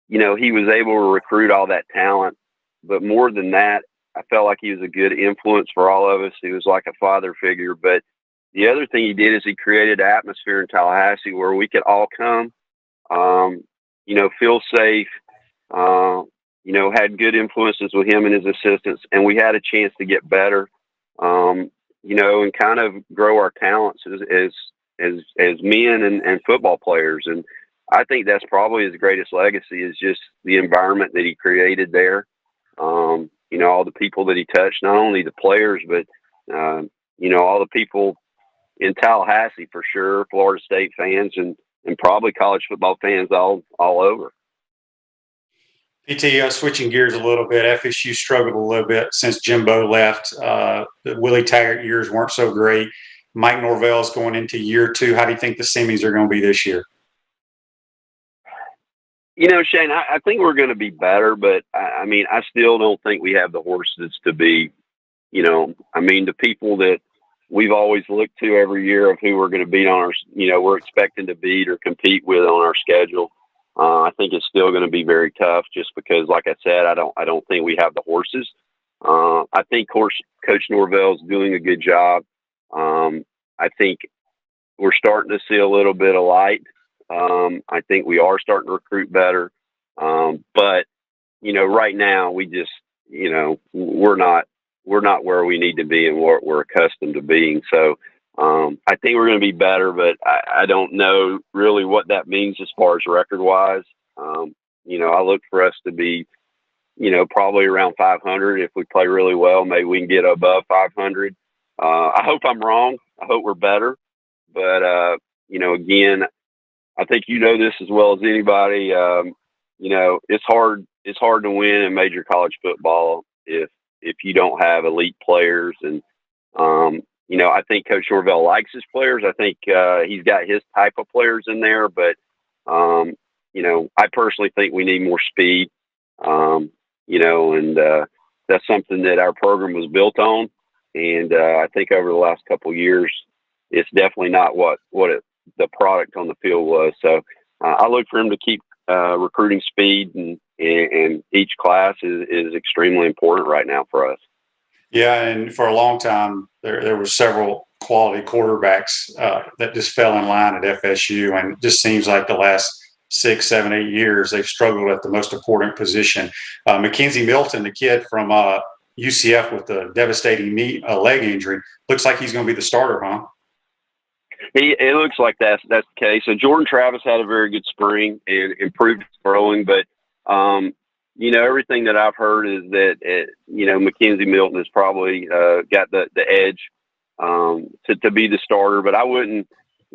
he was able to recruit all that talent. But more than that, I felt like he was a good influence for all of us. He was like a father figure. But the other thing he did is he created an atmosphere in Tallahassee where we could all come, feel safe, had good influences with him and his assistants, and we had a chance to get better, and kind of grow our talents as men and football players. And I think that's probably his greatest legacy, is just the environment that he created there. All the people that he touched, not only the players, but, all the people in Tallahassee for sure, Florida State fans and probably college football fans all over. PT, switching gears a little bit, FSU struggled a little bit since Jimbo left. The Willie Taggart years weren't so great. Mike Norvell's going into year 2. How do you think the semis are going to be this year? Shane, I think we're going to be better, but I still don't think we have the horses to be, the people that we've always looked to every year of who we're going to beat on our, we're expecting to beat or compete with on our schedule. I think it's still going to be very tough just because, like I said, I don't think we have the horses. I think Coach Norvell's doing a good job. I think we're starting to see a little bit of light. I think we are starting to recruit better. But, right now we just, we're not where we need to be and what we're accustomed to being. So, I think we're going to be better, but I don't know really what that means as far as record wise. I look for us to be, probably around 500. If we play really well, maybe we can get above 500. I hope I'm wrong. I hope we're better, but, again, I think this as well as anybody. It's hard to win in major college football if you don't have elite players. And I think Coach Norvell likes his players. I think he's got his type of players in there, but I personally think we need more speed. And that's something that our program was built on. And I think over the last couple of years, it's definitely not what the product on the field was. So I look for him to keep recruiting speed, and each class is extremely important right now for us. Yeah, and for a long time, there were several quality quarterbacks that just fell in line at FSU, and it just seems like the last 6, 7, 8 years they've struggled at the most important position. Mackenzie Milton, the kid from UCF with the devastating leg injury, looks like he's going to be the starter, huh? It looks like that's the case. So Jordan Travis had a very good spring and improved his throwing, but everything that I've heard is that Mackenzie Milton has probably got the edge to be the starter. But I wouldn't,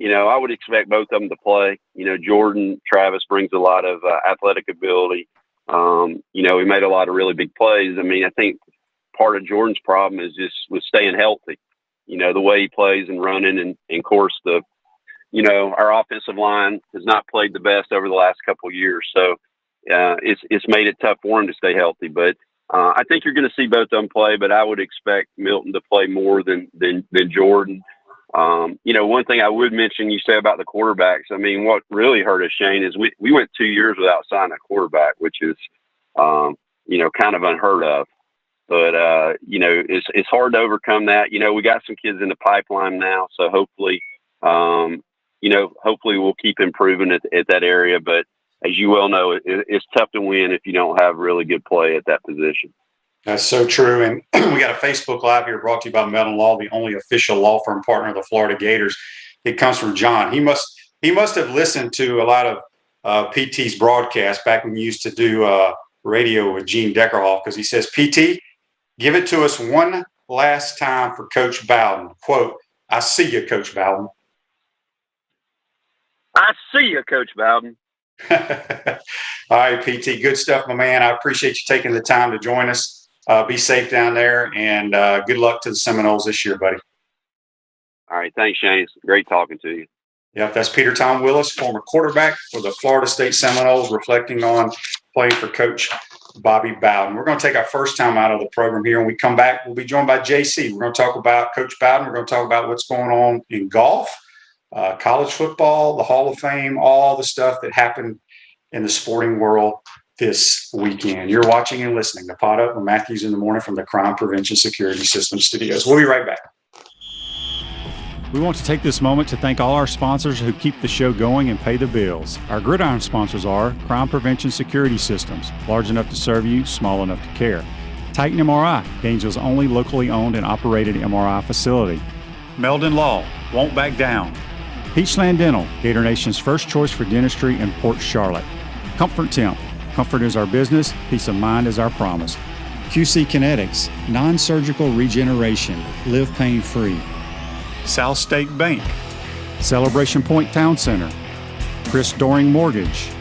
I would expect both of them to play. Jordan Travis brings a lot of athletic ability. He made a lot of really big plays. I think part of Jordan's problem is just with staying healthy. The way he plays and running, and of course our offensive line has not played the best over the last couple of years. So it's made it tough for him to stay healthy. But I think you're going to see both of them play, but I would expect Milton to play more than Jordan. One thing I would mention, you say about the quarterbacks, what really hurt us, Shane, is we went 2 years without signing a quarterback, which is, kind of unheard of. But, it's hard to overcome that. We got some kids in the pipeline now, so hopefully, hopefully we'll keep improving at that area. But as you well know, it's tough to win if you don't have really good play at that position. That's so true. And we got a Facebook Live here brought to you by Mellon Law, the only official law firm partner of the Florida Gators. It comes from John. He must have listened to a lot of PT's broadcasts back when you used to do radio with Gene Deckerhoff, because he says, PT, give it to us one last time for Coach Bowden. Quote, I see you, Coach Bowden. I see you, Coach Bowden. All right, PT, good stuff, my man. I appreciate you taking the time to join us. Be safe down there, and good luck to the Seminoles this year, buddy. All right, thanks, Shane. It's great talking to you. Yep, that's Peter Tom Willis, former quarterback for the Florida State Seminoles, reflecting on playing for Coach Bobby Bowden. We're going to take our first time out of the program here. When we come back, we'll be joined by JC. We're going to talk about Coach Bowden. We're going to talk about what's going on in golf, college football, the Hall of Fame, all the stuff that happened in the sporting world this weekend. You're watching and listening to Pot Up with Matthews in the Morning from the Crime Prevention Security Systems Studios. We'll be right back. We want to take this moment to thank all our sponsors who keep the show going and pay the bills. Our gridiron sponsors are Crime Prevention Security Systems, large enough to serve you, small enough to care. Titan MRI, Gainesville's only locally owned and operated MRI facility. Meldon Law, won't back down. Peachland Dental, Gator Nation's first choice for dentistry in Port Charlotte. Comfort Temp, comfort is our business, peace of mind is our promise. QC Kinetics, non-surgical regeneration, live pain-free. South State Bank, Celebration Point Town Center, Chris Doring Mortgage.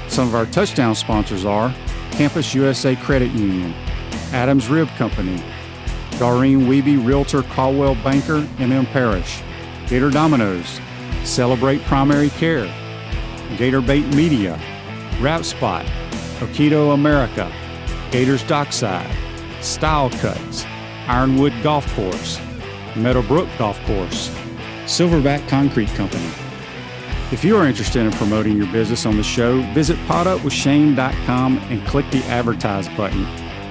Some of our touchdown sponsors are Campus USA Credit Union, Adams Rib Company, Doreen Weeby Realtor Caldwell Banker, MM Parish, Gator Dominoes, Celebrate Primary Care, Gator Bait Media, Wrap Spot, Okido America, Gators Dockside, Style Cuts, Ironwood Golf Course, Meadowbrook Golf Course, Silverback Concrete Company. If you are interested in promoting your business on the show, visit potupwithshane.com and click the Advertise button.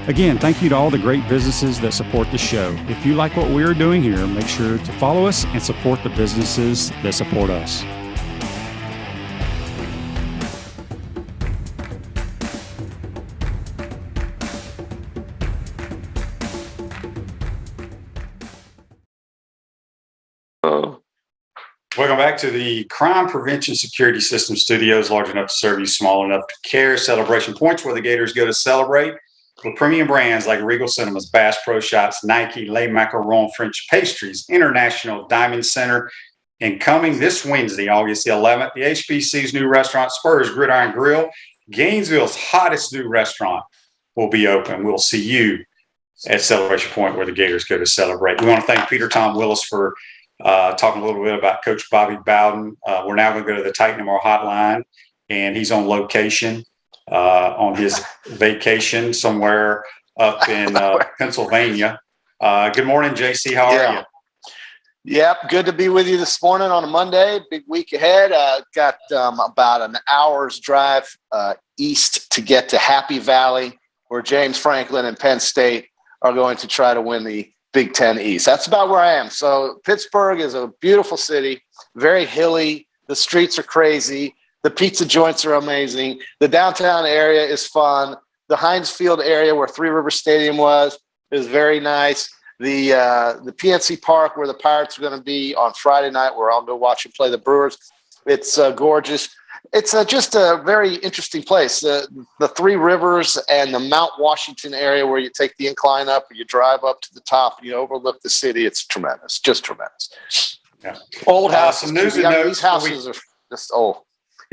Again, thank you to all the great businesses that support the show. If you like what we are doing here, make sure to follow us and support the businesses that support us. Welcome back to the Crime Prevention Security System Studios, large enough to serve you, small enough to care. Celebration Points, where the Gators go to celebrate with premium brands like Regal Cinemas, Bass Pro Shops, Nike, Les Macarons, French Pastries, International Diamond Center. And coming this Wednesday, August the 11th, the HBC's new restaurant, Spurs Gridiron Grill, Gainesville's hottest new restaurant, will be open. We'll see you at Celebration Point, where the Gators go to celebrate. We want to thank Peter Tom Willis for talking a little bit about Coach Bobby Bowden. We're now going to go to the Titan MR hotline, and he's on location on his vacation somewhere up in Pennsylvania. Good morning, JC. How are you? Yep, good to be with you this morning on a Monday. Big week ahead. Got about an hour's drive east to get to Happy Valley, where James Franklin and Penn State are going to try to win the Big Ten East. That's about where I am. So Pittsburgh is a beautiful city, very hilly. The streets are crazy. The pizza joints are amazing. The downtown area is fun. The Heinz Field area where Three Rivers Stadium was is very nice. The PNC Park where the Pirates are going to be on Friday night, where I'll go watch and play the Brewers. It's gorgeous. It's just a very interesting place. The Three Rivers and the Mount Washington area, where you take the incline up or you drive up to the top and you overlook the city. It's tremendous, just tremendous. Yeah. Old houses. Some news and notes. These houses are just old.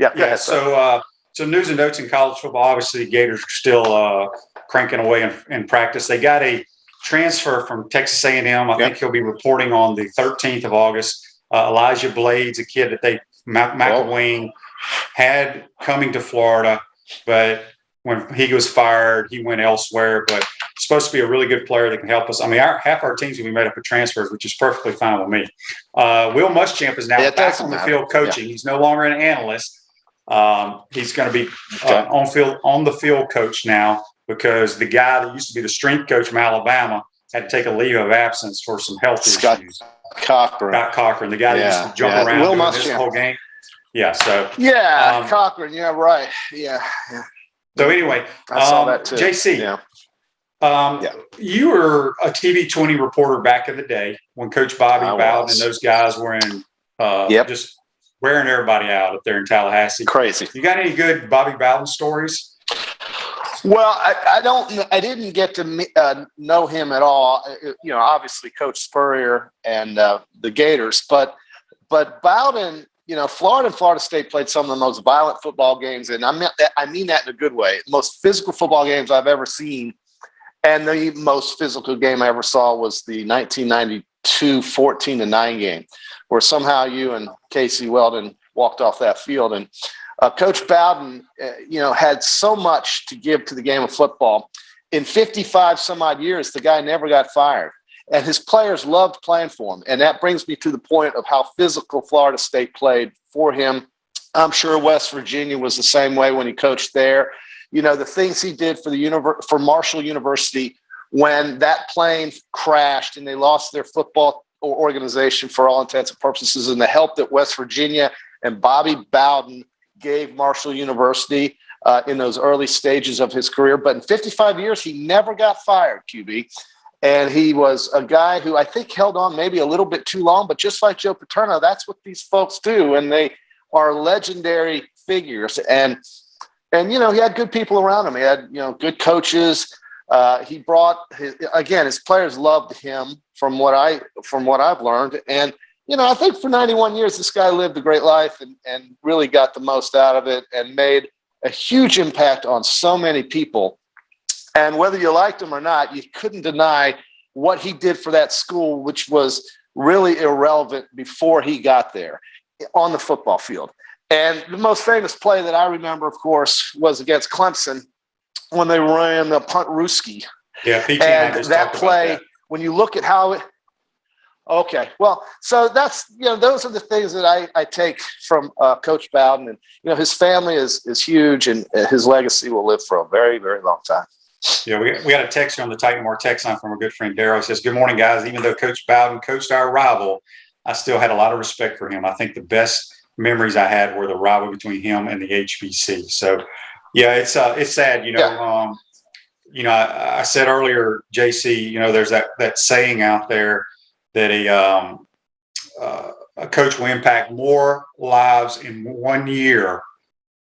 Yeah. Yeah. So some news and notes in college football. Obviously, the Gators are still cranking away in practice. They got a transfer from Texas A&M. I think he'll be reporting on the 13th of August. Elijah Blades, a kid that McElwain had coming to Florida, but when he was fired, he went elsewhere. But supposed to be a really good player that can help us. I mean, half our teams will be made up of transfers, which is perfectly fine with me. Will Muschamp is now back on the field coaching. He's no longer an analyst. He's going to be on the field coach now, because the guy that used to be the strength coach from Alabama had to take a leave of absence for some health issues. Scott Cochran, the guy that used to jump around doing this whole game. Yeah. So Cochran. Yeah, right. Yeah. So anyway, I saw that too. JC. You were a TV 20 reporter back in the day when Coach Bobby Bowden and those guys were in just wearing everybody out up there in Tallahassee. Crazy. You got any good Bobby Bowden stories? Well, I didn't get to know him at all. Obviously Coach Spurrier and the Gators, but Bowden, Florida and Florida State played some of the most violent football games, and I mean that in a good way. Most physical football games I've ever seen, and the most physical game I ever saw was the 1992 14-9 game, where somehow you and Casey Weldon walked off that field. And Coach Bowden, had so much to give to the game of football. In 55 some odd years, the guy never got fired. And his players loved playing for him. And that brings me to the point of how physical Florida State played for him I'm sure West Virginia was the same way when he coached there. The things he did for Marshall University when that plane crashed and they lost their football organization for all intents and purposes, and the help that West Virginia and Bobby Bowden gave Marshall University in those early stages of his career. But in 55 years, he never got fired, QB. And he was a guy who I think held on maybe a little bit too long, but just like Joe Paterno, that's what these folks do. And they are legendary figures. And he had good people around him. He had, good coaches. He brought his players loved him from what I've learned. And, I think for 91 years, this guy lived a great life and really got the most out of it and made a huge impact on so many people. And whether you liked him or not, you couldn't deny what he did for that school, which was really irrelevant before he got there on the football field. And the most famous play that I remember, of course, was against Clemson when they ran the punt Ruski. Yeah, PT and that play, when you look at how it – okay, well, so that's – those are the things that I take from Coach Bowden. And, his family is huge, and his legacy will live for a very, very long time. Yeah, we got a text on the Titan More text line from a good friend, Daryl. He says, "Good morning, guys. Even though Coach Bowden coached our rival, I still had a lot of respect for him. I think the best memories I had were the rival between him and the HBC." So, yeah, it's sad. I said earlier, JC, there's that saying out there that a coach will impact more lives in 1 year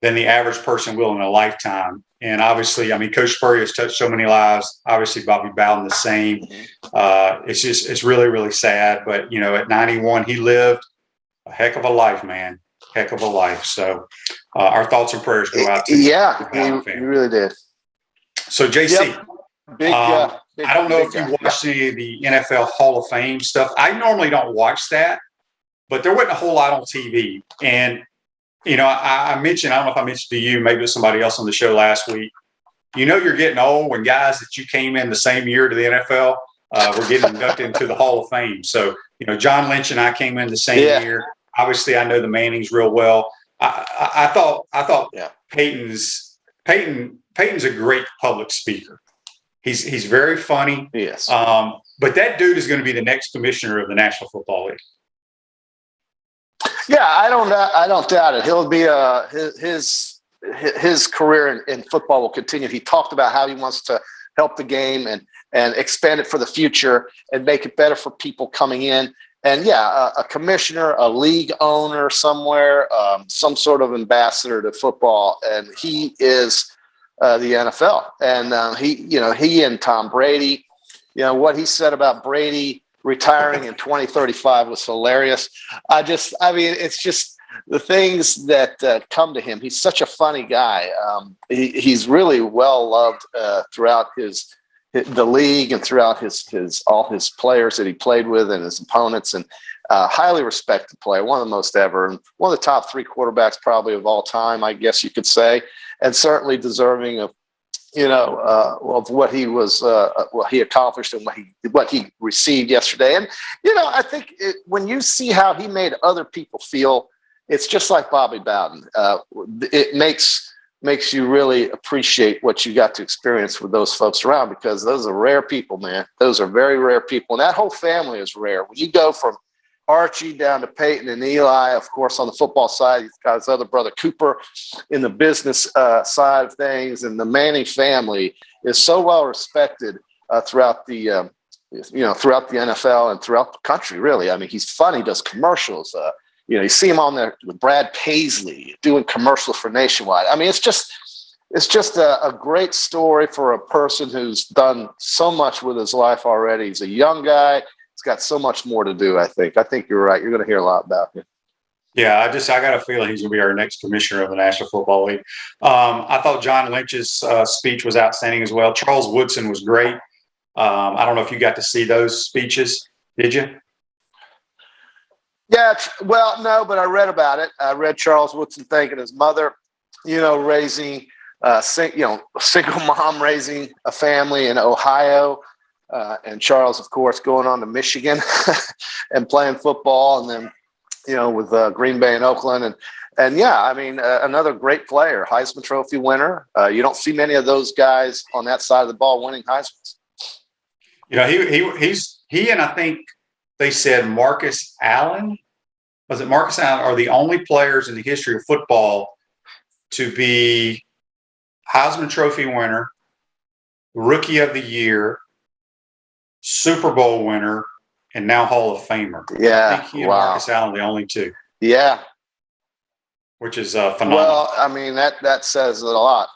than the average person will in a lifetime. And obviously, Coach Spurrier has touched so many lives. Obviously, Bobby Bowden the same. It's really, really sad. But, at 91, he lived a heck of a life, man. Heck of a life. So our thoughts and prayers go out to the Bowden family. He really did. So, JC, yep. I don't know if you watched any of the NFL Hall of Fame stuff. I normally don't watch that, but there wasn't a whole lot on TV. And I mentioned, I don't know if I mentioned to you, maybe it was somebody else on the show last week, you're getting old when guys that you came in the same year to the NFL were getting inducted into the Hall of Fame. So, John Lynch and I came in the same year. Obviously, I know the Mannings real well. I thought Peyton's a great public speaker. He's very funny. Yes. But that dude is going to be the next commissioner of the National Football League. Yeah, I don't doubt it. He'll be his career in football will continue. He talked about how he wants to help the game and expand it for the future and make it better for people coming in. And a commissioner, a league owner somewhere, some sort of ambassador to football, and he is the NFL. And he and Tom Brady, what he said about Brady retiring in 2035 was hilarious. It's just the things that come to him. He's such a funny guy. He's really well loved throughout the league and throughout all his players that he played with and his opponents, and highly respected player, one of the most ever, and one of the top 3 quarterbacks probably of all time, I guess you could say, and certainly deserving of of what he was, what he accomplished and what he received yesterday. And, I think when you see how he made other people feel, it's just like Bobby Bowden. It makes you really appreciate what you got to experience with those folks around, because those are rare people, man. Those are very rare people. And that whole family is rare. When you go from Archie down to Peyton and Eli, of course, on the football side, he's got his other brother Cooper in the business side of things, and the Manning family is so well respected throughout the throughout the NFL and throughout the country. Really, he's funny, does commercials. You see him on there with Brad Paisley doing commercials for Nationwide. It's just a great story for a person who's done so much with his life already. He's a young guy. He's got so much more to do, I think. I think you're right. You're going to hear a lot about him. Yeah, I got a feeling he's going to be our next commissioner of the National Football League. I thought John Lynch's speech was outstanding as well. Charles Woodson was great. I don't know if you got to see those speeches. Did you? Yeah, well, no, but I read about it. I read Charles Woodson thanking his mother, raising, single mom raising a family in Ohio. And Charles, of course, going on to Michigan and playing football, and then, with Green Bay and Oakland. yeah, I mean, another great player, Heisman Trophy winner. You don't see many of those guys on that side of the ball winning Heismans. You know, he and I think they said Marcus Allen. Was it Marcus Allen are the only players in the history of football to be Heisman Trophy winner, Rookie of the Year, Super Bowl winner, and now Hall of Famer. Yeah, I think he and Marcus Allen are the only two. Yeah. Which is phenomenal. Well, I mean, that says a lot.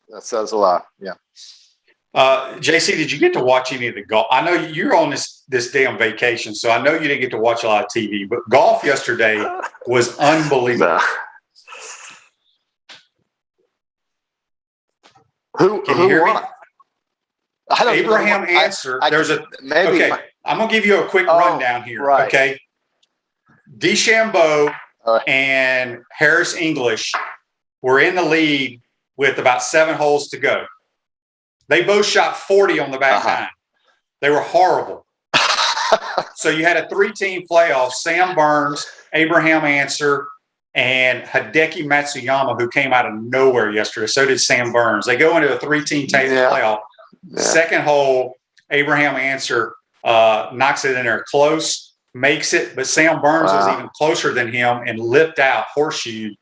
That says a lot, yeah. JC, did you get to watch any of the golf? I know you're on this damn vacation, so I know you didn't get to watch a lot of TV, but golf yesterday was unbelievable. Who won? Abraham Answer. Okay, I'm going to give you a quick rundown here. Right. Okay. DeChambeau and Harris English were in the lead with about 7 holes to go. They both shot 40 on the back nine. They were horrible. So you had a 3-team playoff: Sam Burns, Abraham Answer, and Hideki Matsuyama, who came out of nowhere yesterday. So did Sam Burns. They go into a 3-team playoff. Yeah. Second hole, Abraham Answer knocks it in there close, makes it, but Sam Burns was even closer than him and lipped out, horseshoe,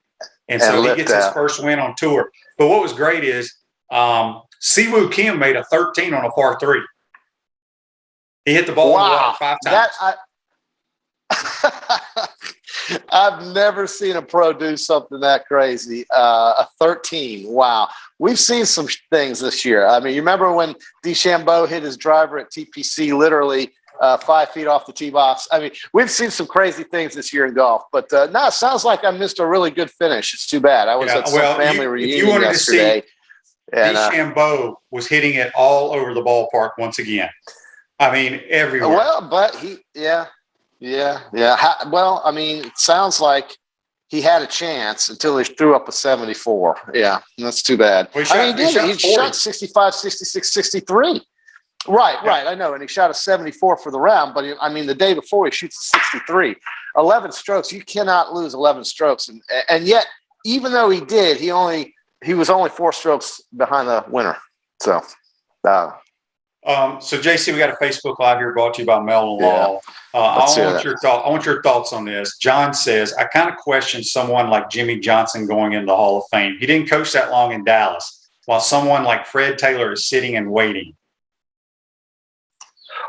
and so he gets his first win on tour. But what was great is Siwoo Kim made a 13 on a par 3. He hit the ball in the water 5 times. I've never seen a pro do something that crazy. A 13. Wow. We've seen some things this year. I mean, you remember when DeChambeau hit his driver at TPC literally 5 feet off the tee box? I mean, we've seen some crazy things this year in golf. But no, it sounds like I missed a really good finish. It's too bad. I was at some family reunion yesterday. DeChambeau was hitting it all over the ballpark once again. I mean, everywhere. Well, but yeah. Well, I mean, it sounds like he had a chance until he threw up a 74. Yeah, that's too bad. Well, he shot 65, 66, 63. Right. I know. And he shot a 74 for the round. But, I mean, the day before he shoots a 63. 11 strokes. You cannot lose 11 strokes. And yet, even though he did, he was only 4 strokes behind the winner. So, so JC, we got a Facebook Live here brought to you by Mellon Law. I want your thoughts on this. John says, I kind of question someone like Jimmy Johnson going into the Hall of Fame. He didn't coach that long in Dallas, while someone like Fred Taylor is sitting and waiting.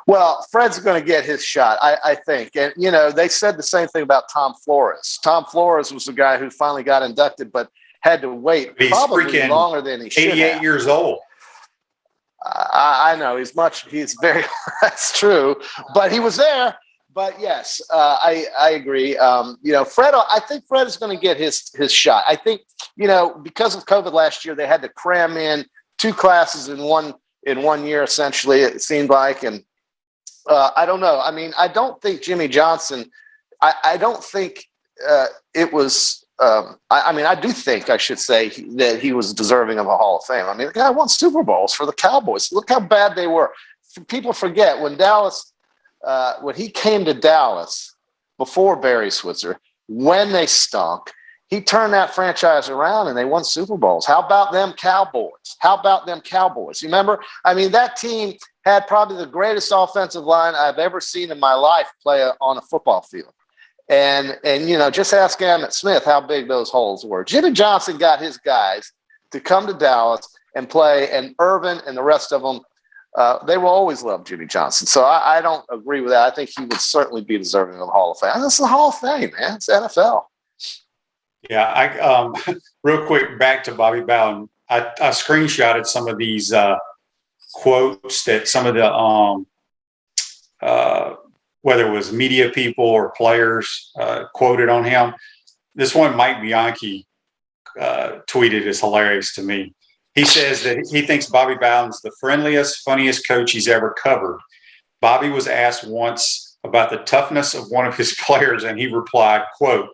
Well, Fred's going to get his shot, I think. And, you know, they said the same thing about Tom Flores. Tom Flores was the guy who finally got inducted, but had to wait probably longer than he should have. 88 years old. I know he's very, that's true, but he was there. But yes, I agree. You know, Fred, I think Fred is going to get his shot. I think, you know, because of COVID last year, they had to cram in 2 classes in one year, essentially, it seemed like. And I don't know. I mean, I don't think Jimmy Johnson, I don't think it was, I do think I should say that he was deserving of a Hall of Fame. I mean, the guy won Super Bowls for the Cowboys. Look how bad they were. People forget when he came to Dallas before Barry Switzer, when they stunk, he turned that franchise around and they won Super Bowls. How about them Cowboys? You remember? I mean, that team had probably the greatest offensive line I've ever seen in my life play on a football field. And you know, just ask Emmitt Smith how big those holes were. Jimmy Johnson got his guys to come to Dallas and play, and Irvin and the rest of them, they will always love Jimmy Johnson. So I don't agree with that. I think he would certainly be deserving of the Hall of Fame. This is the Hall of Fame, man. It's NFL. Yeah, real quick, back to Bobby Bowden. I screenshotted some of these quotes that some of the whether it was media people or players quoted on him. This one, Mike Bianchi tweeted, is hilarious to me. He says that he thinks Bobby Bowden's the friendliest, funniest coach he's ever covered. Bobby was asked once about the toughness of one of his players, and he replied, quote,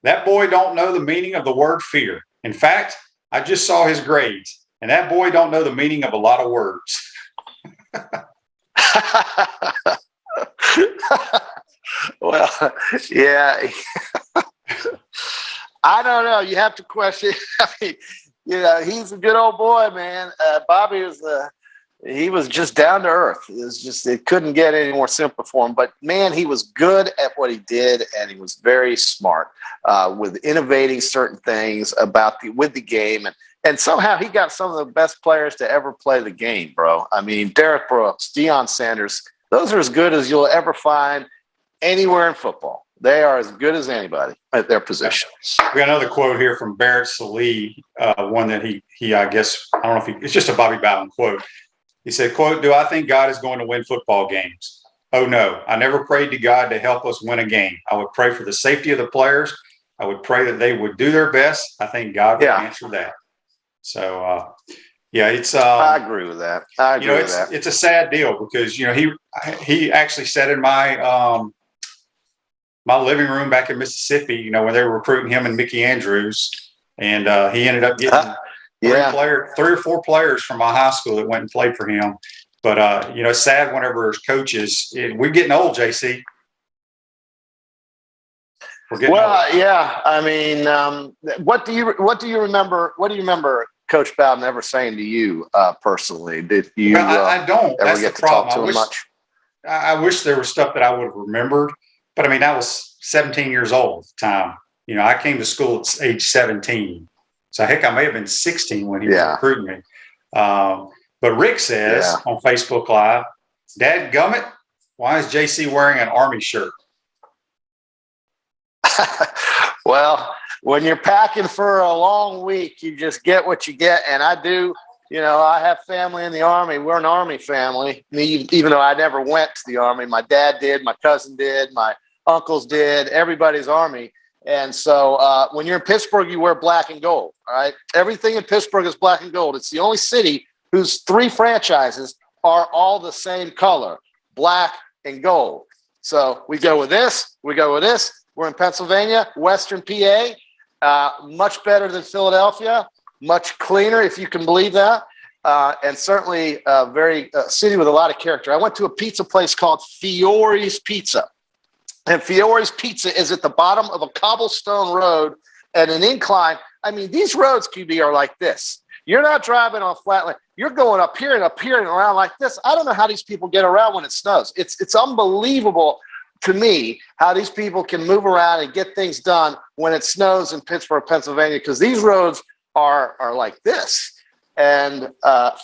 "That boy don't know the meaning of the word fear. In fact, I just saw his grades, and that boy don't know the meaning of a lot of words." Well, yeah. I don't know. You have to question. I mean, he's a good old boy, man. Bobby he was just down to earth. It couldn't get any more simple for him. But man, he was good at what he did, and he was very smart with innovating certain things with the game, and somehow he got some of the best players to ever play the game, bro. I mean, Derek Brooks, Deion Sanders, those are as good as you'll ever find anywhere in football. They are as good as anybody at their position. We got another quote here from Barrett Salee, one that he I guess, I don't know if it's just a Bobby Bowden quote. He said, quote, "Do I think God is going to win football games? Oh, no. I never prayed to God to help us win a game. I would pray for the safety of the players. I would pray that they would do their best. I think God would answer that." So, it's. I agree with that. It's a sad deal because he actually said in my my living room back in Mississippi, when they were recruiting him and Mickey Andrews, and he ended up getting three or four players from my high school that went and played for him. But it's sad whenever his coaches. We're getting old, JC. We're getting old. Yeah. I mean, what do you remember Coach Bowden ever saying to you personally? Did you? I don't. Ever That's get the to problem. talk to him much? I wish there was stuff that I would have remembered. But I mean, I was 17 years old at the time. I came to school at age 17. So heck, I may have been 16 when he was recruiting me. But Rick says on Facebook Live, "Dad gummit, why is JC wearing an Army shirt?" Well, when you're packing for a long week, you just get what you get. And I do, I have family in the Army. We're an Army family. Even though I never went to the Army, my dad did, my cousin did, my uncles did, everybody's Army. And so when you're in Pittsburgh, you wear black and gold, all right? Everything in Pittsburgh is black and gold. It's the only city whose 3 franchises are all the same color, black and gold. So we go with this. We're in Pennsylvania, Western PA, much better than Philadelphia, much cleaner, if you can believe that, and certainly a city with a lot of character. I went to a pizza place called Fiore's Pizza. And Fiore's Pizza is at the bottom of a cobblestone road and an incline. I mean, these roads, QB, are like this. You're not driving on flat land. You're going up here and around like this. I don't know how these people get around when it snows. It's unbelievable to me how these people can move around and get things done when it snows in Pittsburgh, Pennsylvania, because these roads are like this. And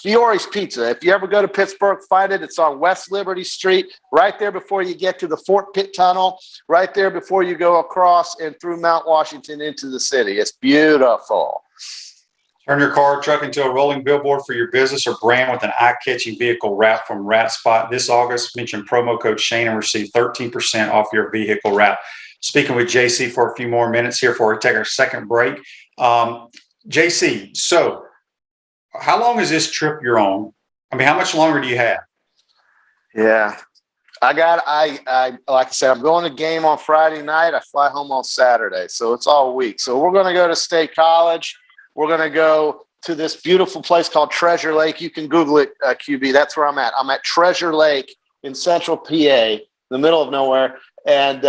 Fiore's Pizza, if you ever go to Pittsburgh, find it. It's on West Liberty Street, right there before you get to the Fort Pitt Tunnel, right there before you go across and through Mount Washington into the city. It's beautiful. Turn your car or truck into a rolling billboard for your business or brand with an eye-catching vehicle wrap from Wrap Spot. This August, mention promo code Shane and receive 13% off your vehicle wrap. Speaking with JC for a few more minutes here before we take our second break. JC, so how long is this trip you're on? I mean, how much longer do you have? Yeah. Like I said, I'm going to game on Friday night. I fly home on Saturday. So it's all week. So we're going to go to State College. We're going to go to this beautiful place called Treasure Lake. You can Google it, QB. That's where I'm at. I'm at Treasure Lake in central PA, the middle of nowhere. And,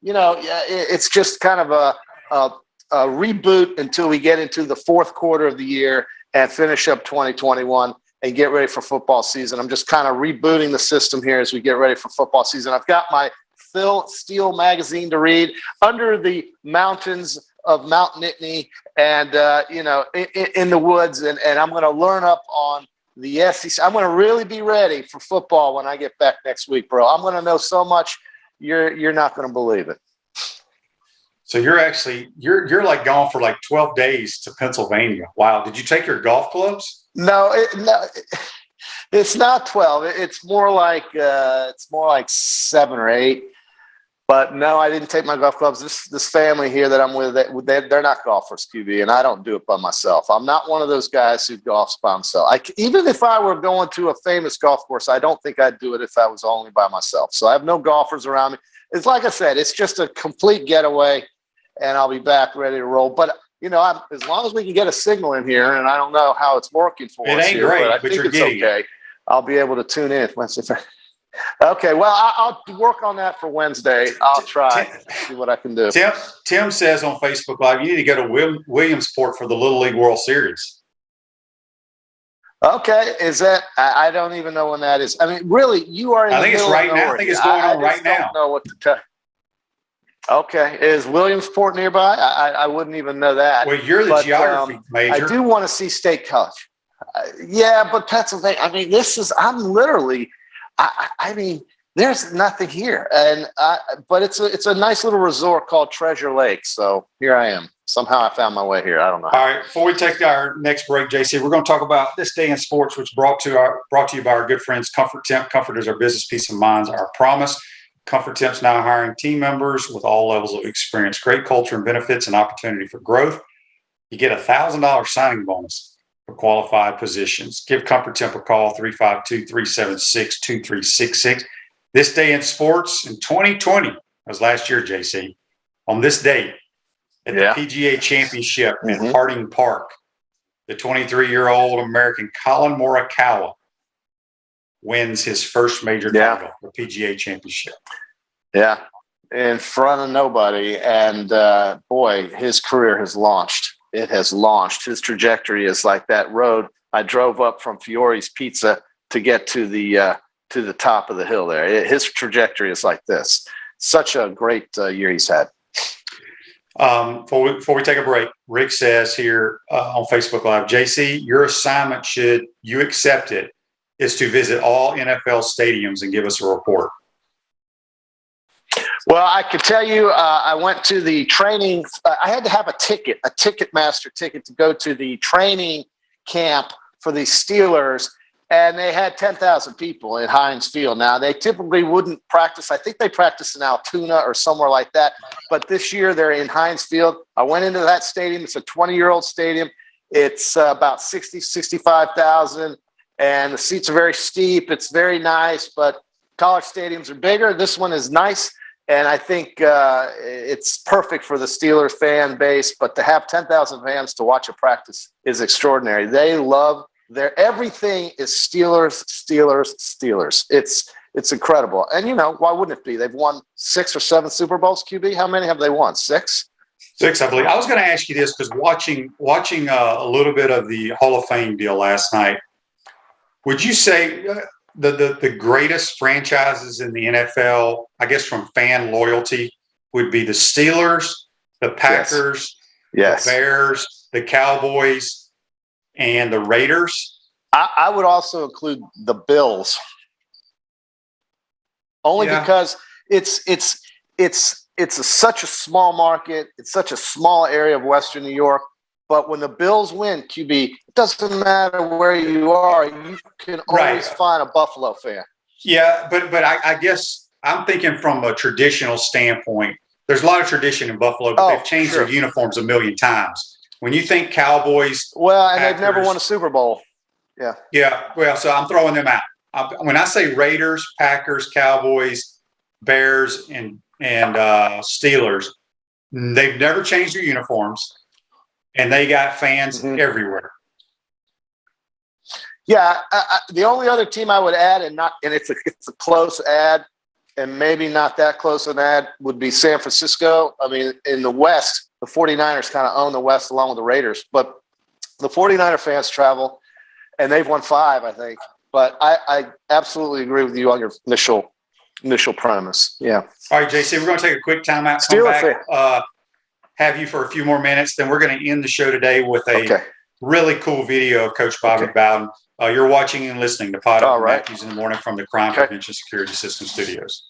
it's just kind of a reboot until we get into the fourth quarter of the year and finish up 2021 and get ready for football season. I'm just kind of rebooting the system here as we get ready for football season. I've got my Phil Steele magazine to read, Under the Mountains of Mount Nittany, and in the woods, and I'm going to learn up on the SEC. I'm going to really be ready for football when I get back next week, bro. I'm going to know so much you're not going to believe it. So you're like gone for like 12 days to Pennsylvania. Wow. Did you take your golf clubs? No, it's not 12. It's more like 7 or 8. But no, I didn't take my golf clubs. This family here that I'm with, they're not golfers, QB, and I don't do it by myself. I'm not one of those guys who golfs by himself. Even if I were going to a famous golf course, I don't think I'd do it if I was only by myself. So I have no golfers around me. It's like I said, it's just a complete getaway, and I'll be back ready to roll. But as long as we can get a signal in here, and I don't know how it's working for us here, but I but think it's okay. I'll be able to tune in. Okay, well, I'll work on that for Wednesday. I'll try see what I can do. Tim says on Facebook Live, you need to go to Williamsport for the Little League World Series. Okay, is that? I don't even know when that is. I mean, really, you are in I the think it's middle right of now. nowhere. I think it's going on right now. I don't know what to tell. Okay, is Williamsport nearby? I wouldn't even know that. Well, you're the geography major. I do want to see State College. Yeah, but Pennsylvania. I mean, I'm literally. I mean, there's nothing here, but it's a nice little resort called Treasure Lake. So here I am. Somehow I found my way here. I don't know. All right. Before we take our next break, JC, we're going to talk about this day in sports, which brought to you by our good friends Comfort Temp. Comfort is our business peace of mind, our promise. Comfort Temp's now hiring team members with all levels of experience, great culture and benefits, and opportunity for growth. You get $1,000 signing bonus for qualified positions. Give Comfort Temp a call, 352-376-2366. This day in sports in 2020, that was last year, JC, on this date at the PGA Championship in Harding Park, the 23-year-old American Colin Morikawa wins his first major title, the PGA Championship. Yeah, in front of nobody. And, boy, his career has launched. It has launched. His trajectory is like that road I drove up from Fiore's Pizza to get to the top of the hill there. His trajectory is like this. Such a great year he's had. Before we take a break, Rick says here on Facebook Live, JC, your assignment, should you accept it, is to visit all NFL stadiums and give us a report. Well, I could tell you, I went to the training. I had to have a Ticketmaster ticket to go to the training camp for the Steelers, and they had 10,000 people in Heinz Field. Now, they typically wouldn't practice. I think they practice in Altoona or somewhere like that. But this year, they're in Heinz Field. I went into that stadium. It's a 20-year-old stadium. It's about 65,000, and the seats are very steep. It's very nice, but college stadiums are bigger. This one is nice, and I think it's perfect for the Steelers fan base. But to have 10,000 fans to watch a practice is extraordinary. They love everything is Steelers. It's incredible. And, why wouldn't it be? They've won 6 or 7 Super Bowls, QB. How many have they won? 6? 6, I believe. I was going to ask you this because watching a little bit of the Hall of Fame deal last night, would you say the greatest franchises in the NFL, I guess from fan loyalty, would be the Steelers, the Packers, the Bears, the Cowboys, and the Raiders? I would also include the Bills, only because it's such a small market. It's such a small area of Western New York. But when the Bills win, QB, it doesn't matter where you are. You can always find a Buffalo fan. Yeah, but I guess I'm thinking from a traditional standpoint. There's a lot of tradition in Buffalo, but they've changed their uniforms a million times. When you think Cowboys, and Packers, they've never won a Super Bowl. Yeah. Yeah. Well, so I'm throwing them out. When I say Raiders, Packers, Cowboys, Bears, and Steelers, they've never changed their uniforms, and they got fans everywhere. Yeah. The only other team I would add, and it's a close add, and maybe not that close an add, would be San Francisco. I mean, in the West, the 49ers kind of own the West along with the Raiders, but the 49er fans travel, and they've won 5, I think. But I absolutely agree with you on your initial premise. Yeah. All right, JC, we're going to take a quick timeout. Come back, have you for a few more minutes. Then we're going to end the show today with a really cool video of Coach Bowden. You're watching and listening to Pod Up Matthews in the Morning from the Crime Prevention Security System Studios.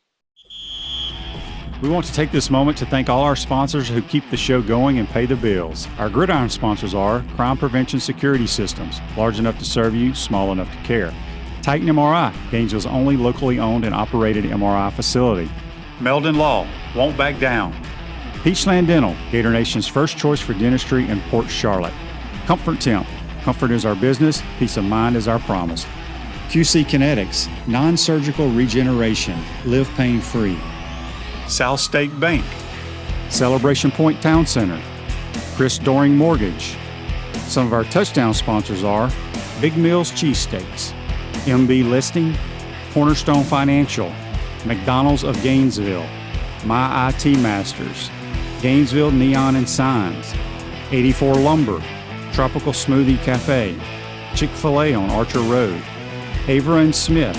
We want to take this moment to thank all our sponsors who keep the show going and pay the bills. Our gridiron sponsors are Crime Prevention Security Systems, large enough to serve you, small enough to care. Titan MRI, Gainesville's only locally owned and operated MRI facility. Meldon Law, won't back down. Peachland Dental, Gator Nation's first choice for dentistry in Port Charlotte. Comfort Temp, comfort is our business, peace of mind is our promise. QC Kinetics, non-surgical regeneration, live pain-free. South State Bank, Celebration Point Town Center, Chris Doring Mortgage. Some of our touchdown sponsors are Big Mills Cheesesteaks, MB Listing, Cornerstone Financial, McDonald's of Gainesville, My IT Masters, Gainesville Neon and Signs, 84 Lumber, Tropical Smoothie Cafe, Chick-fil-A on Archer Road, Avera and Smith,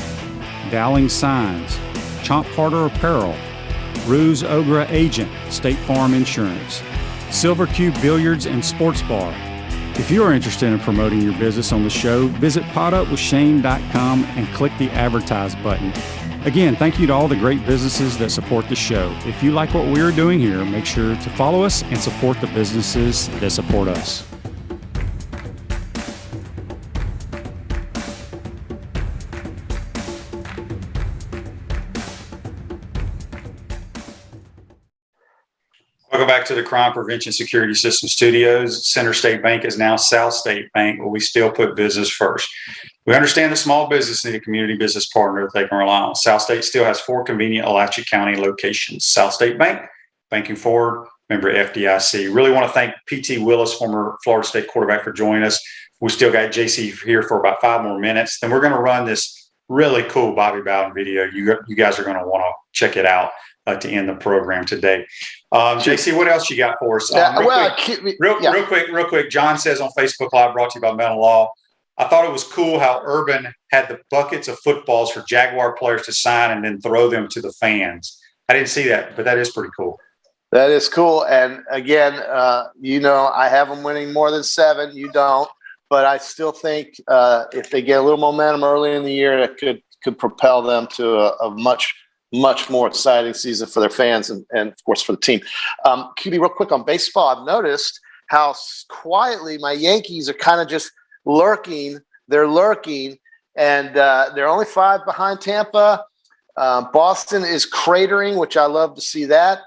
Dowling Signs, Chomp Carter Apparel, Ruse Ogra Agent, State Farm Insurance, Silver Cube Billiards and Sports Bar. If you are interested in promoting your business on the show, visit potupwithshane.com and click the advertise button. Again, thank you to all the great businesses that support the show. If you like what we are doing here, make sure to follow us and support the businesses that support us. Welcome back to the Crime Prevention Security System Studios. Center State Bank is now South State Bank, but we still put business first. We understand that small business need a community business partner that they can rely on. South State still has 4 convenient Alachua County locations. South State Bank, banking forward, member FDIC. Really want to thank P.T. Willis, former Florida State quarterback, for joining us. We still got JC here for about 5 more minutes. Then we're going to run this really cool Bobby Bowden video. You guys are going to want to check it out to end the program today. JC, what else you got for us? Real quick. John says on Facebook Live, brought to you by Mental Law. I thought it was cool how Urban had the buckets of footballs for Jaguar players to sign and then throw them to the fans. I didn't see that, but that is pretty cool. That is cool. And again, I have them winning more than 7. You don't. But I still think if they get a little momentum early in the year, it could propel them to a much more exciting season for their fans and of course, for the team. QB, real quick on baseball, I've noticed how quietly my Yankees are kind of just lurking. They're lurking, and they're only 5 behind Tampa. Boston is cratering, which I love to see that.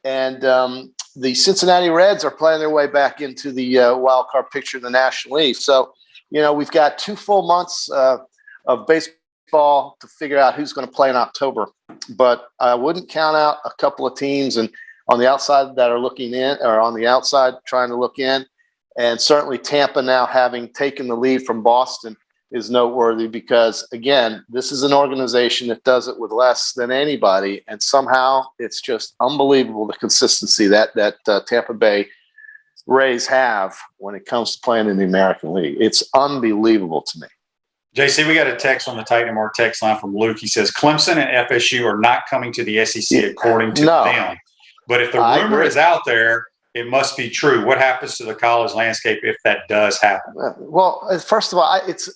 And the Cincinnati Reds are playing their way back into the wild card picture in the National League. So, we've got 2 full months of baseball to figure out who's going to play in October. But I wouldn't count out a couple of teams and on the outside that are looking in, or on the outside trying to look in. And certainly Tampa now having taken the lead from Boston is noteworthy because, again, this is an organization that does it with less than anybody. And somehow it's just unbelievable the consistency that Tampa Bay Rays have when it comes to playing in the American League. It's unbelievable to me. JC, we got a text on the Titan MR text line from Luke. He says Clemson and FSU are not coming to the SEC according to them. But if the rumor is out there, it must be true. What happens to the college landscape if that does happen? Well, first of all, it's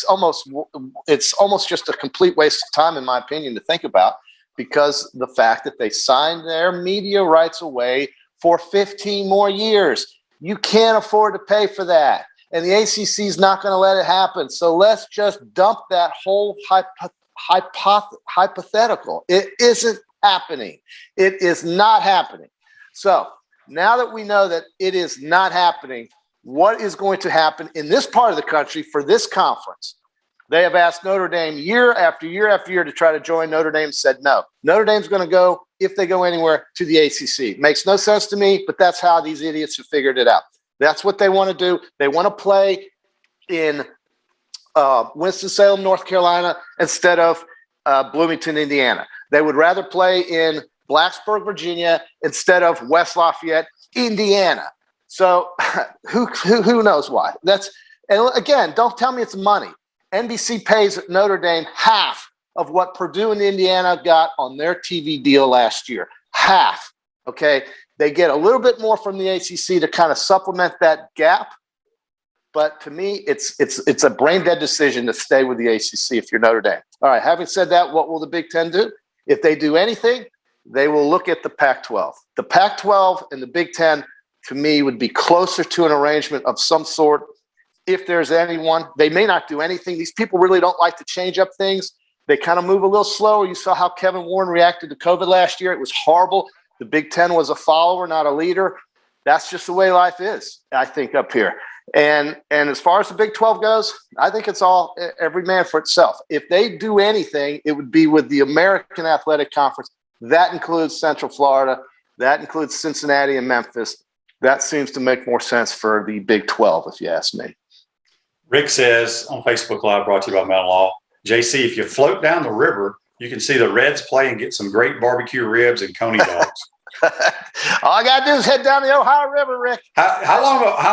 almost just a complete waste of time, in my opinion, to think about, because the fact that they signed their media rights away for 15 more years. You can't afford to pay for that. And the ACC is not going to let it happen. So let's just dump that whole hypothetical. It isn't happening. It is not happening. So now that we know that it is not happening, what is going to happen in this part of the country for this conference? They have asked Notre Dame year after year after year to try to join. Notre Dame said no. Notre Dame's going to go, if they go anywhere, to the ACC. Makes no sense to me, but that's how these idiots have figured it out. That's what they want to do. They want to play in Winston-Salem, North Carolina, instead of Bloomington, Indiana. They would rather play in Blacksburg, Virginia, instead of West Lafayette, Indiana. So who knows why? And again, don't tell me it's money. NBC pays Notre Dame half of what Purdue and Indiana got on their TV deal last year. Half. Okay. They get a little bit more from the ACC to kind of supplement that gap. But to me, it's a brain-dead decision to stay with the ACC if you're Notre Dame. All right, having said that, what will the Big Ten do? If they do anything, they will look at the Pac-12. The Pac-12 and the Big Ten, to me, would be closer to an arrangement of some sort. If there's anyone, they may not do anything. These people really don't like to change up things. They kind of move a little slower. You saw how Kevin Warren reacted to COVID last year. It was horrible. The Big Ten was a follower, not a leader. That's just the way life is, I think, up here. And as far as the Big 12 goes, I think it's all every man for itself. If they do anything, it would be with the American Athletic Conference. That includes Central Florida. That includes Cincinnati and Memphis. That seems to make more sense for the Big 12, if you ask me. Rick says on Facebook Live, brought to you by Mental Law, JC, if you float down the river, you can see the Reds play and get some great barbecue ribs and coney dogs. All I got to do is head down the Ohio River, Rick. How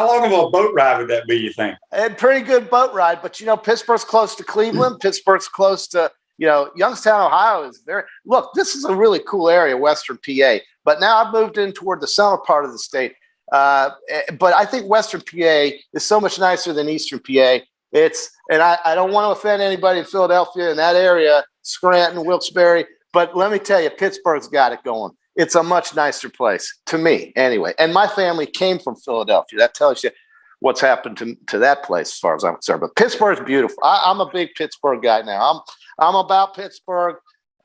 long of a boat ride would that be, you think? A pretty good boat ride. But, Pittsburgh's close to Cleveland. Pittsburgh's close to, Youngstown, Ohio is very – look, this is a really cool area, Western PA. But now I've moved in toward the center part of the state. But I think Western PA is so much nicer than Eastern PA. And I don't want to offend anybody in Philadelphia in that area, Scranton, Wilkes-Barre. But let me tell you, Pittsburgh's got it going. It's a much nicer place to me anyway. And my family came from Philadelphia. That tells you what's happened to that place as far as I'm concerned. But Pittsburgh's beautiful. I'm a big Pittsburgh guy now. I'm about Pittsburgh.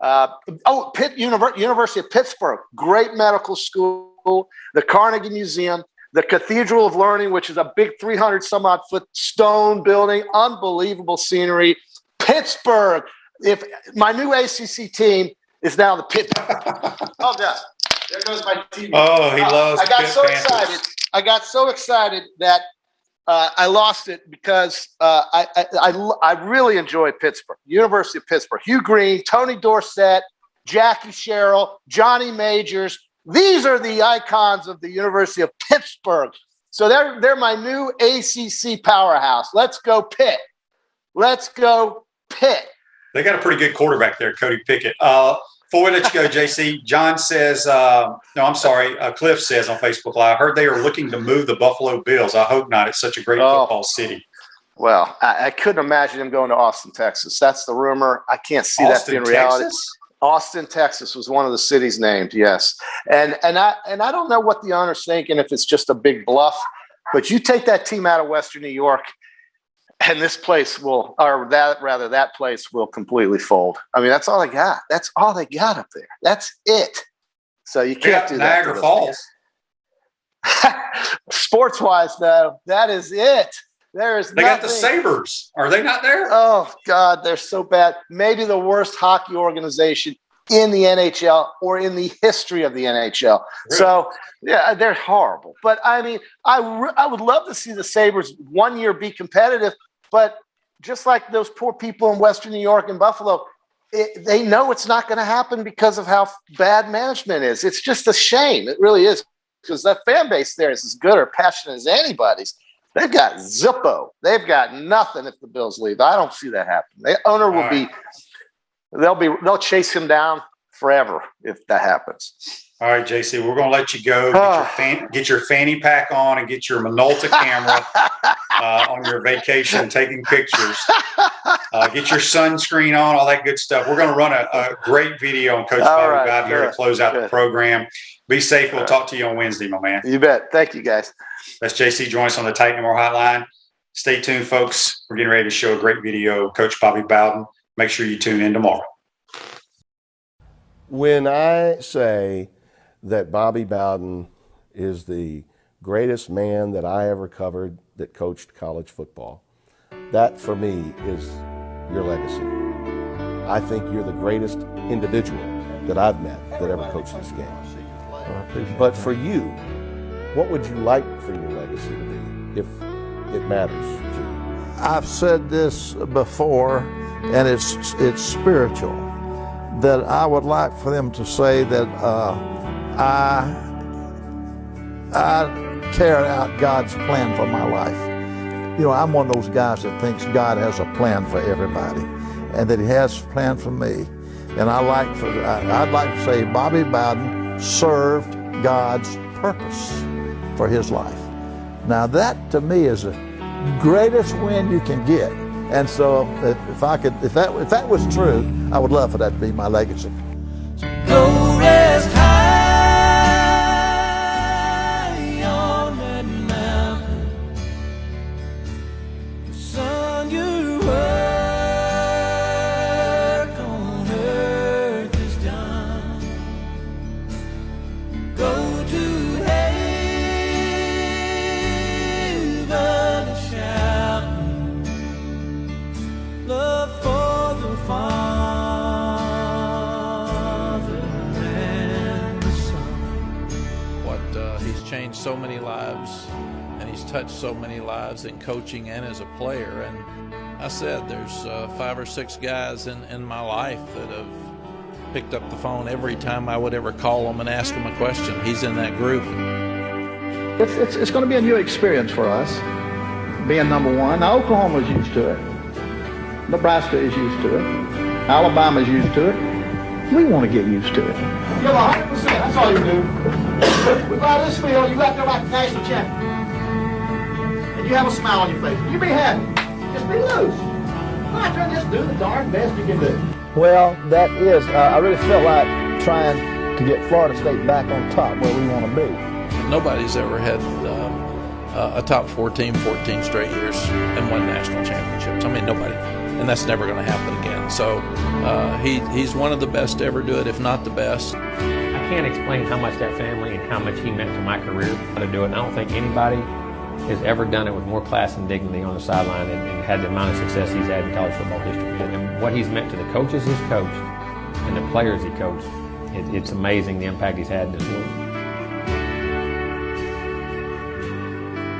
University of Pittsburgh, great medical school, the Carnegie Museum, the Cathedral of Learning, which is a big 300 some odd foot stone building, unbelievable scenery. Pittsburgh. If my new ACC team is now the Pittsburgh. Oh, God. There goes my TV. Oh, he loves excited. I got so excited that I lost it because I really enjoy Pittsburgh. University of Pittsburgh. Hugh Green, Tony Dorsett, Jackie Sherrill, Johnny Majors. These are the icons of the University of Pittsburgh. So they're my new ACC powerhouse. Let's go Pitt. Let's go Pitt. They got a pretty good quarterback there, Cody Pickett. Before we let you go, JC, John says, Cliff says on Facebook Live, I heard they are looking to move the Buffalo Bills. I hope not. It's such a great football city. Well, I couldn't imagine him going to Austin, Texas. That's the rumor. I can't see that being reality. Texas? Austin, Texas was one of the cities named, yes. And I don't know what the owner's thinking, if it's just a big bluff, but you take that team out of Western New York, and that place will completely fold. I mean, that's all they got. That's all they got up there. That's it. So you can't do that. Niagara Falls. Sports-wise, though, that is it. They got the Sabres. Are they not there? Oh, God, they're so bad. Maybe the worst hockey organization in the NHL or in the history of the NHL. Really? So, yeah, they're horrible. But, I mean, I would love to see the Sabres one year be competitive, but just like those poor people in Western New York and Buffalo, they know it's not going to happen because of how bad management is. It's just a shame. It really is, because that fan base there is as good or passionate as anybody's. They've got Zippo. They've got nothing if the Bills leave. I don't see that happening. The owner will they'll chase him down forever if that happens. All right, JC, we're going to let you go. Get your fanny pack on and get your Minolta camera on your vacation, taking pictures. Get your sunscreen on, all that good stuff. We're going to run a great video on Coach Bowden out here to close out the program. Be safe. We'll talk to you on Wednesday, my man. You bet. Thank you, guys. That's JC. Join us on the Titan More Hotline. Stay tuned, folks. We're getting ready to show a great video of Coach Bobby Bowden. Make sure you tune in tomorrow. When I say that Bobby Bowden is the greatest man that I ever covered that coached college football, that for me is your legacy. I think you're the greatest individual that I've met that ever coached this game. But for you, what would you like for your legacy to be, if it matters to you? I've said this before, and it's spiritual, that I would like for them to say that I carried out God's plan for my life. You know, I'm one of those guys that thinks God has a plan for everybody, and that He has a plan for me. And I'd like to say Bobby Bowden served God's purpose for his life. Now that to me is the greatest win you can get. And so if that was true, I would love for that to be my legacy. Go rest high on that mountain. The sun you work on earth is done. Go to heaven and shout love for the Father and the Son. He's changed so many lives, and he's touched so many lives in coaching and as a player, and I said there's 5 or 6 guys in my life that have picked up the phone every time I would ever call them and ask them a question. He's in that group. It's going to be a new experience for us, being number one. Now, Oklahoma's used to it. Nebraska is used to it. Alabama's used to it. We want to get used to it. Give 100%. That's all you do. Without this field, you got to go like a national champion. And you have a smile on your face. You be happy. Just be loose. Not trying to just do the darn best you can do. Well, that is, I really felt like trying to get Florida State back on top where we want to be. Nobody's ever had a top 4 team 14 straight years and won national championships. I mean, nobody. And that's never going to happen again. So he's one of the best to ever do it, if not the best. I can't explain how much that family and how much he meant to my career to do it. And I don't think anybody has ever done it with more class and dignity on the sideline and had the amount of success he's had in college football history. And what he's meant to the coaches he's coached and the players he coached, it's amazing the impact he's had in this world.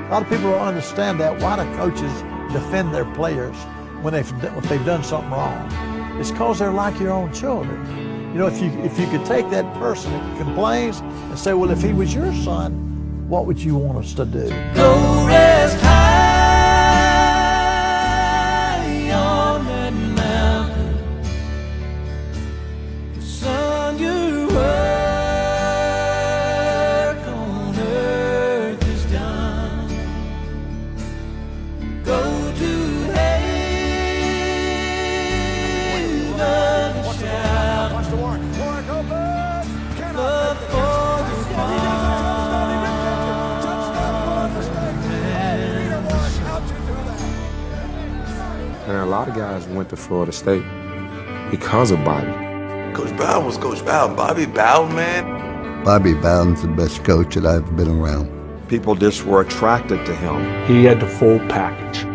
A lot of people don't understand that. Why do coaches defend their players when if they've done something wrong? It's because they're like your own children. You know, if you could take that person that complains and say, well, if he was your son, what would you want us to do? Go rest high on that mountain. The sun you work on earth is done. Go to heaven and shout. Watch the warrant. Warrant open. Love for the fall. And a lot of guys went to Florida State because of Bobby. Coach Bowden was Coach Bowden. Bobby Bowden, man. Bobby Bowden's the best coach that I've been around. People just were attracted to him. He had the full package.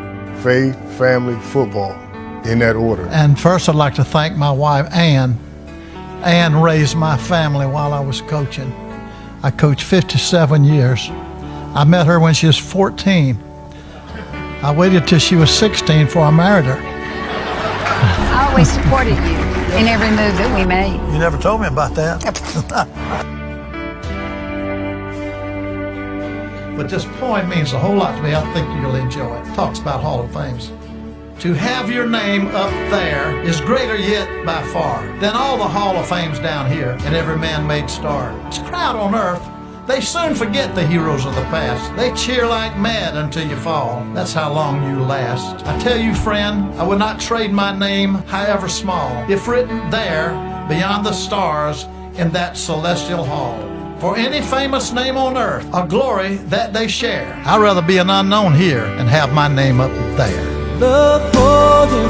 Faith, family, football, in that order. And first I'd like to thank my wife, Ann. Ann raised my family while I was coaching. I coached 57 years. I met her when she was 14. I waited till she was 16 before I married her. I always supported you in every move that we made. You never told me about that. But this poem means a whole lot to me. I think you'll enjoy it. It talks about Hall of Fames. To have your name up there is greater yet by far than all the Hall of Fames down here and every man-made star. This crowd on earth, they soon forget the heroes of the past. They cheer like mad until you fall. That's how long you last. I tell you, friend, I would not trade my name, however small, if written there beyond the stars in that celestial hall. For any famous name on earth, a glory that they share. I'd rather be an unknown here and have my name up there. Love for the